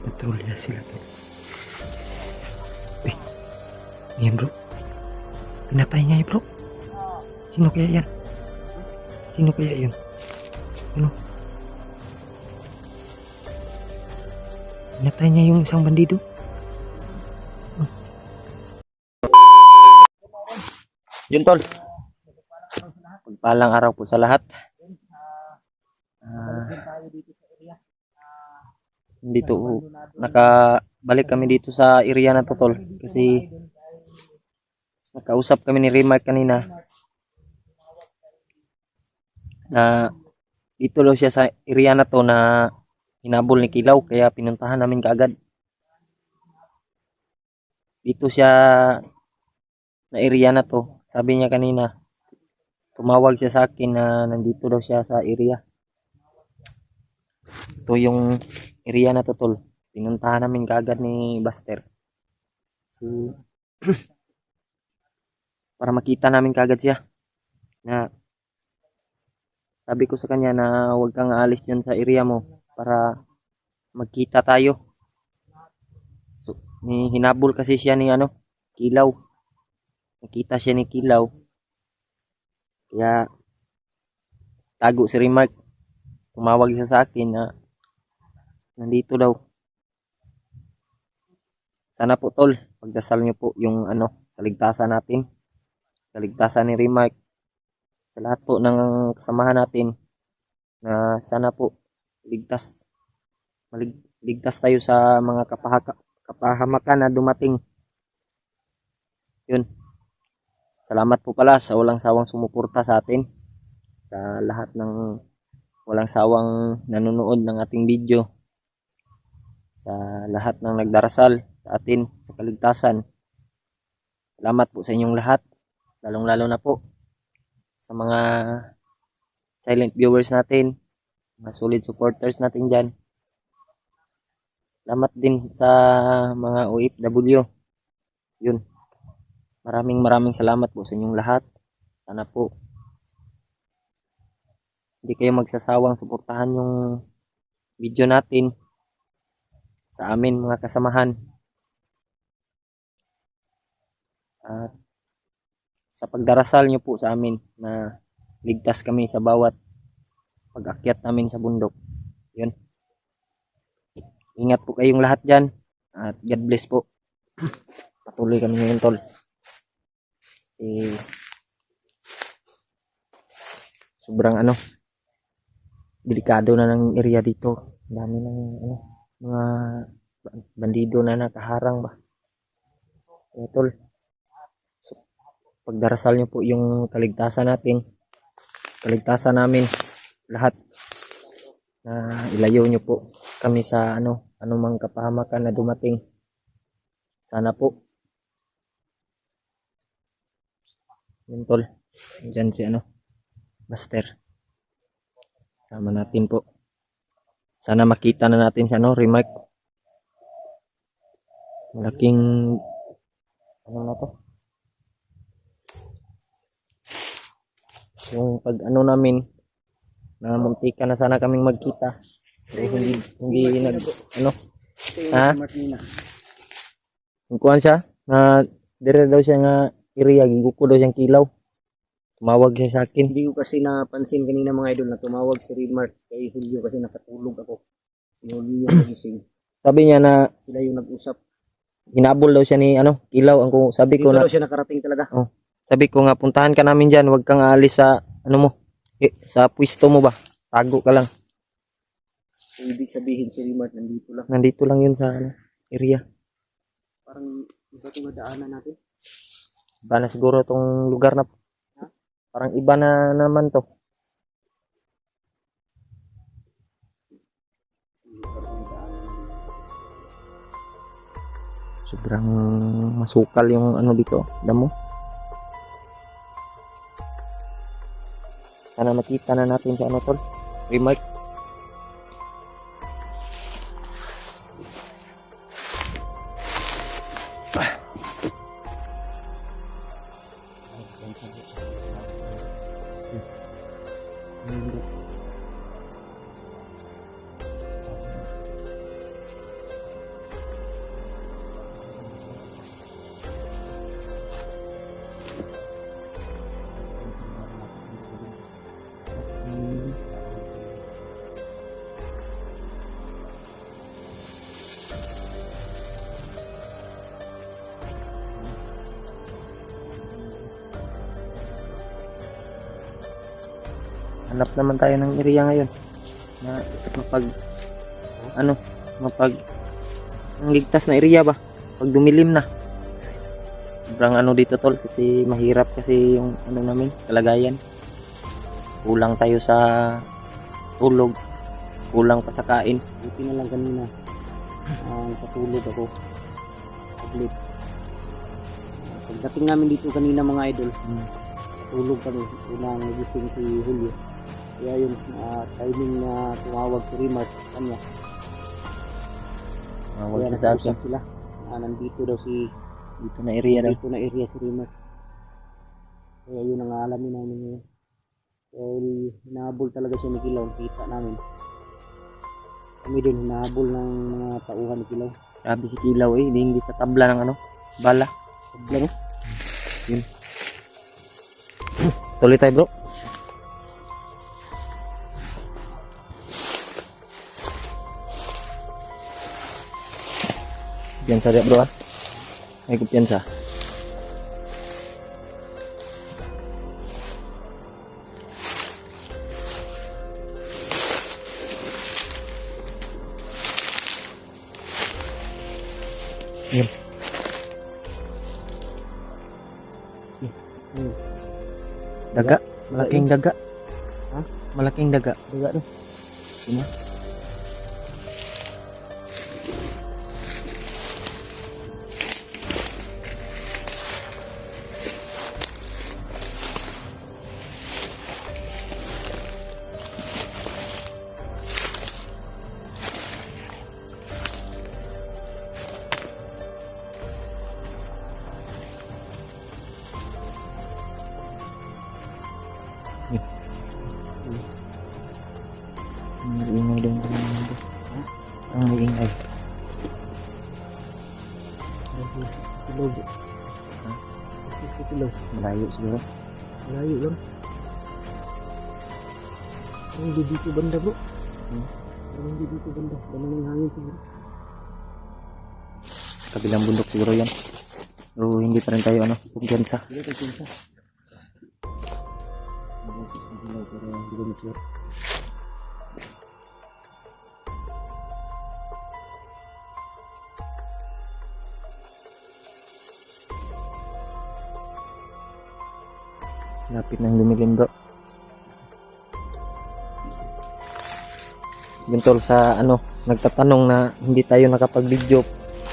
Nagpatrolya sila tol. Eh, yan bro. Pinatay niya bro. Sino kaya yan? Sino kaya yun? Ano? Pinatay niya yung isang bandido. Yun tol. Pagpalang araw po sa lahat. Dito nakabalik kami dito sa area na to tol kasi nakausap kami ni Remark kanina na dito daw siya sa area na to na hinabol ni Kilaw kaya pinuntahan namin kaagad. Dito siya na area na to. Sabi niya kanina tumawag siya sa akin na nandito daw siya sa area. Ito yung area na to tol. Pinuntahan namin kaagad ni Buster. So, para makita namin kaagad siya. Na sabi ko sa kanya na huwag kang aalis dyan sa area mo para magkita tayo. So, hinabol kasi siya ni Kilaw. Nakita siya ni Kilaw. Kaya tago si Remark. Tumawag siya sa akin na nandito daw. Sana po tol, pagdasal niyo po yung kaligtasan natin. Kaligtasan ni Remark. Sa lahat po ng kasamahan natin na sana po ligtas tayo sa mga kapahamakan na dumating. Yun. Salamat po pala sa walang sawang sumuporta sa atin. Sa lahat ng walang sawang nanonood ng ating video. Sa lahat ng nagdarasal sa atin sa kaligtasan. Salamat po sa inyong lahat. Lalong-lalo na po sa mga silent viewers natin, mga solid supporters natin dyan. Salamat din sa mga OFW. Yun. Maraming salamat po sa inyong lahat. Sana po hindi kayo magsasawang suportahan yung video natin sa amin mga kasamahan. At sa pagdarasal nyo po sa amin na ligtas kami sa bawat pag-akyat namin sa bundok. Yun. Ingat po kayong lahat dyan. At God bless po. Patuloy kami ngayon tol. Sobrang delikado na ng area dito. Dami ng mga bandido na nakaharang ba. Kaya tol, pagdarasal nyo po yung kaligtasan natin, kaligtasan namin lahat, na ilayo nyo po kami sa anumang kapahamakan na dumating. Sana po. Yun tol, dyan si Buster. Sama natin po. Sana makita na natin siya Remark. Malaking na to. Yung pag namin na muntika na sana kaming magkita. Hindi ha? Kung kuhan siya na dire daw siya nga area, giguko daw siyang Kilaw. Tumawag siya sa akin. Hindi ko kasi napansin kanina mga idol na tumawag si Remark kay Julio kasi nakatulog ako. Si Julio yung nagising. Sabi niya na sila yung nag-usap. Hinabol daw siya ni Kilaw. Ang sabi Dito ko na daw siya nakarating talaga. Oh, sabi ko nga puntahan ka namin diyan, huwag kang aalis sa sa pwesto mo ba. Tago ka lang. So, ibig sabihin si Remark nandito lang. Nandito lang yun sa area. Parang iba itong daanan natin. Iba na siguro tong lugar na. Parang iba na naman to. Sobrang masukal yung dito, damo. Sana makita na natin sa tol. Remark. Hanap naman tayo ng area ngayon na mapag ang ligtas na area ba pag dumilim na. Sobrang dito tol kasi mahirap kasi yung namin kalagayan. Kulang tayo sa tulog, kulang pa sa kain. Buti na lang kanina. Patulog ako. Saglit. Pagdating namin dito kanina mga idol, tulog kami. Unang nagising si Julio. Kaya yung timing na tumawag si Remark kanya. Wag Kaya sa akin. nag-usap sila. Nandito daw si Dito na area daw. dito na area si Remark. Kaya yun ang alamin namin ngayon. Dahil hinahabol talaga siya ni Kilaw. Kita namin. Kami din hinahabol ng mga tauhan ni Kilaw. Grabe si Kilaw eh, hindi tatabla ng bala. Sabla mo? Yun. Tuloy tayo bro. Kumpiyansa dia bro ah. May kumpiyansa. Yun. Daga, malaking daga. Ha? Malaking daga. Daga no? Sino? Ingay doon kami nandun. Ang may ingay. Kilaw. Ha? Kilaw. Malayo siguro. Malayo lang. Hindi dito banda bro. Hindi dito banda. Ganun ang hangin siguro. Kabilang bundok siguro yan. Pero hindi pa rin tayo kumpiyansa. Sige tayo pinsa. Pero hindi ko mature. Lapit nang lumilim bro. Bintol sa nagtatanong na hindi tayo nakapag-video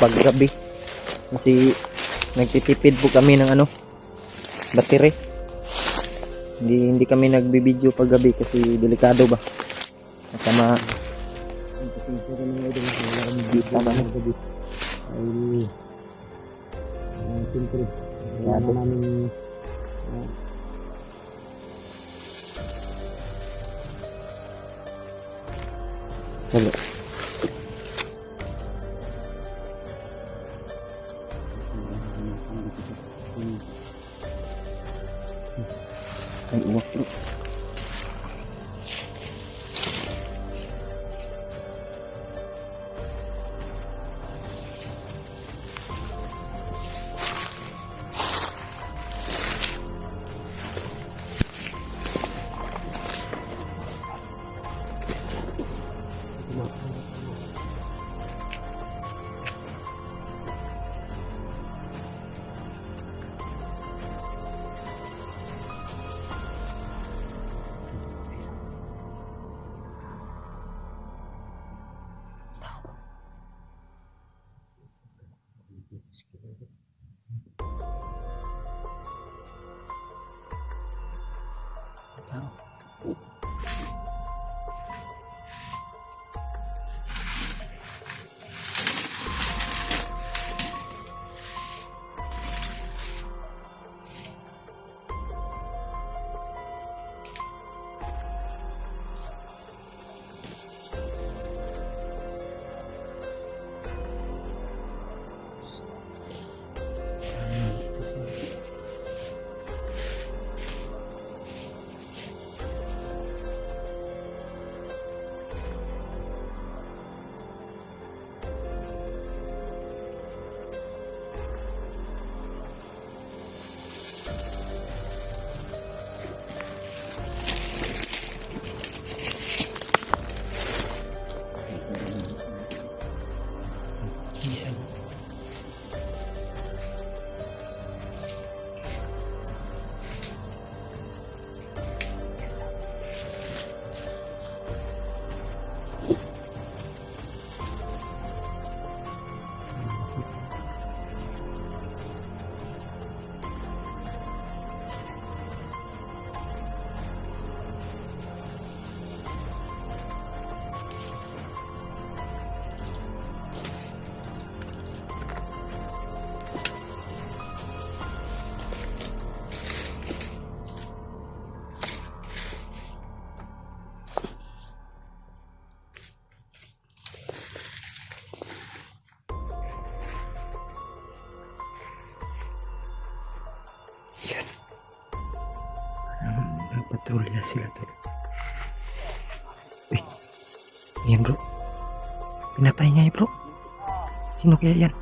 paggabi kasi nagtitipid po kami ng battery. Hindi kami nagbi-video paggabi kasi delikado ba. At sama Dito ba ng gabi? Ay, siyempre, kailangan namin Salo. Ay, uwak bro. Isa. Nagpatrolya sila tol. Uy, yan bro. Pinatay niya bro. Sino kaya yan?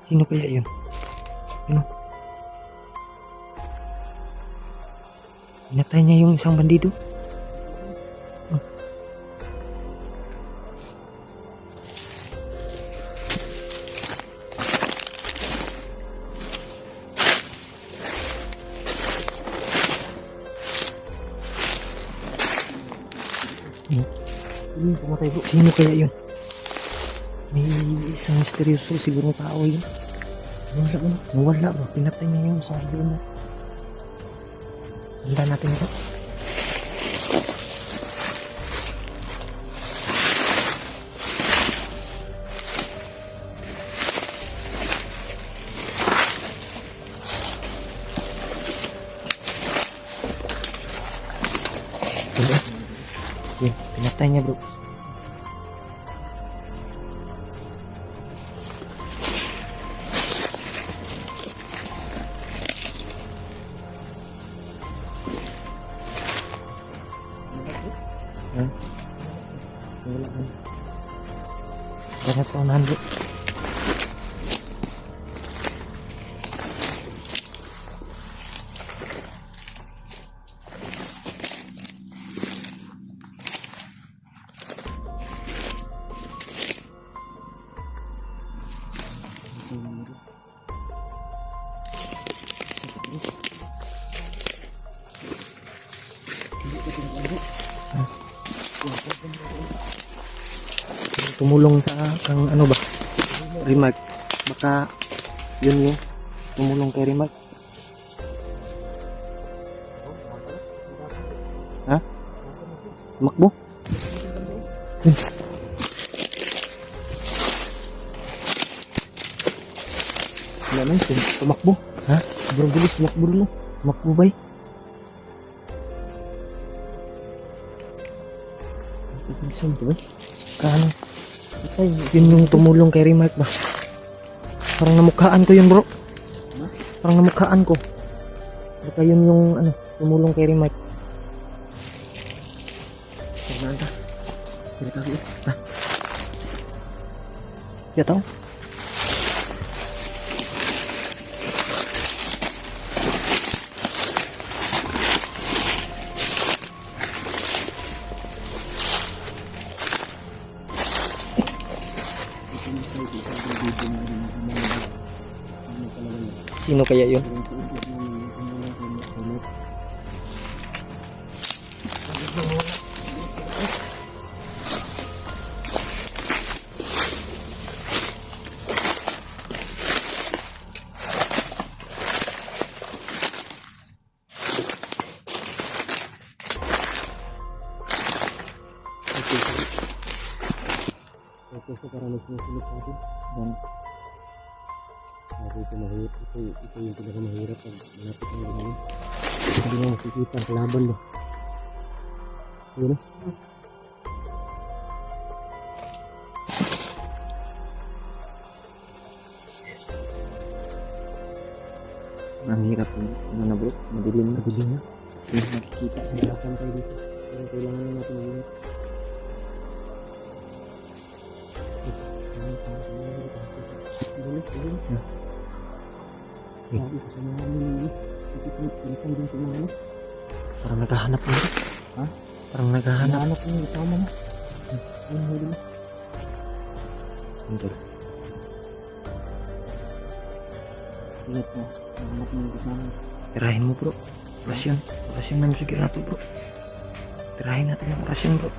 Sino kaya yun? Ano? Pinatay niya yung isang bandido. Pumatay bro. Sino kaya yun? May isang misteryoso siguro tao yun. Nawala bro. Pinatay niya yung isang bandido. Handa natin bro. Yun, pinatay niya bro. Wala ka. Ganat ko unahan bro. Tumulong sa kang ano ba? Remark. Baka yun yung tumulong kay Remark. Ha? Makbo? Yun. Wala na yun. Tumakbo. Ha? Sobrang bilis. Tumakbo rin mo. Tumakbo ba eh? Saan ito ba? Kaano? Ay, yun yung tumulong kay Remark ba? Parang namukhaan ko yun bro. Parang namukhaan ko. Baka yun yung ano, tumulong kay Remark. Saan ka? Kira ka ko. Ha? Ya tau? Sino kaya yun? Ito para nagsusunod sa atin. Dan ito mahirap. Ito yung pinakamahirap pag malapit ang ganyan. Hindi mo makikita ang laban ba? Yun na. Ang hirap ano na bro, madilim na. Hindi makikita sa laban tayo dito. Pero kailangan na natin mag-ingat. Sabi ko sa mga namin, ipipilitan din sa mga Parang naghahanap na. Ha? Parang naghahanap. Hanap yung kasama mo. Yung huli mo. Hindi. Ingat mo. Ingat mo yung kasama. Tirahin mo bro. Orasyon. Orasyon ng sigurato bro. Tirahin natin ang orasyon bro.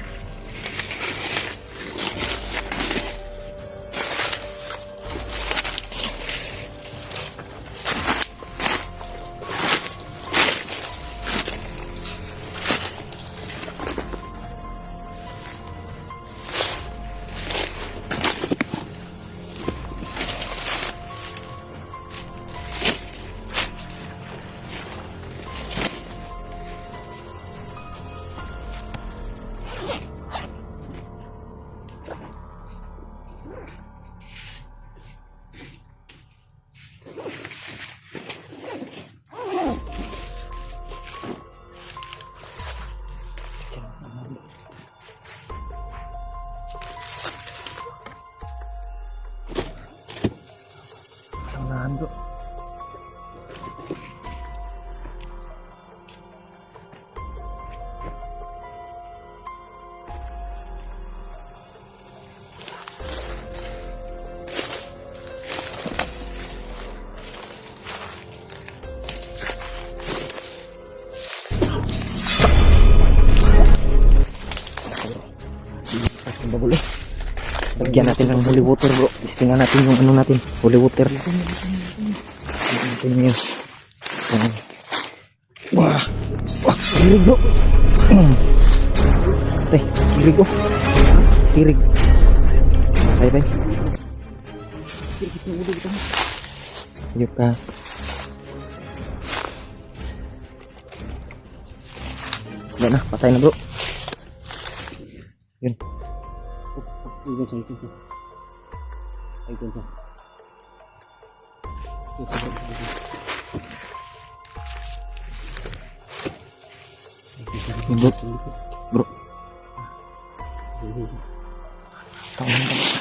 Sanggahan bro. Bagulo. Lagyan natin ng holy water bro. Testingan natin yung ano natin. Holy water. Natin yun. Wah. Wah. Kirig bro. Teh. Kirig oh. Kirig. Bye bye. Yuk ka. Wala na. Patay na bro. Yun. Ikon siya, ikon siya. Ikon siya. Yun bro. Bro. Taon na.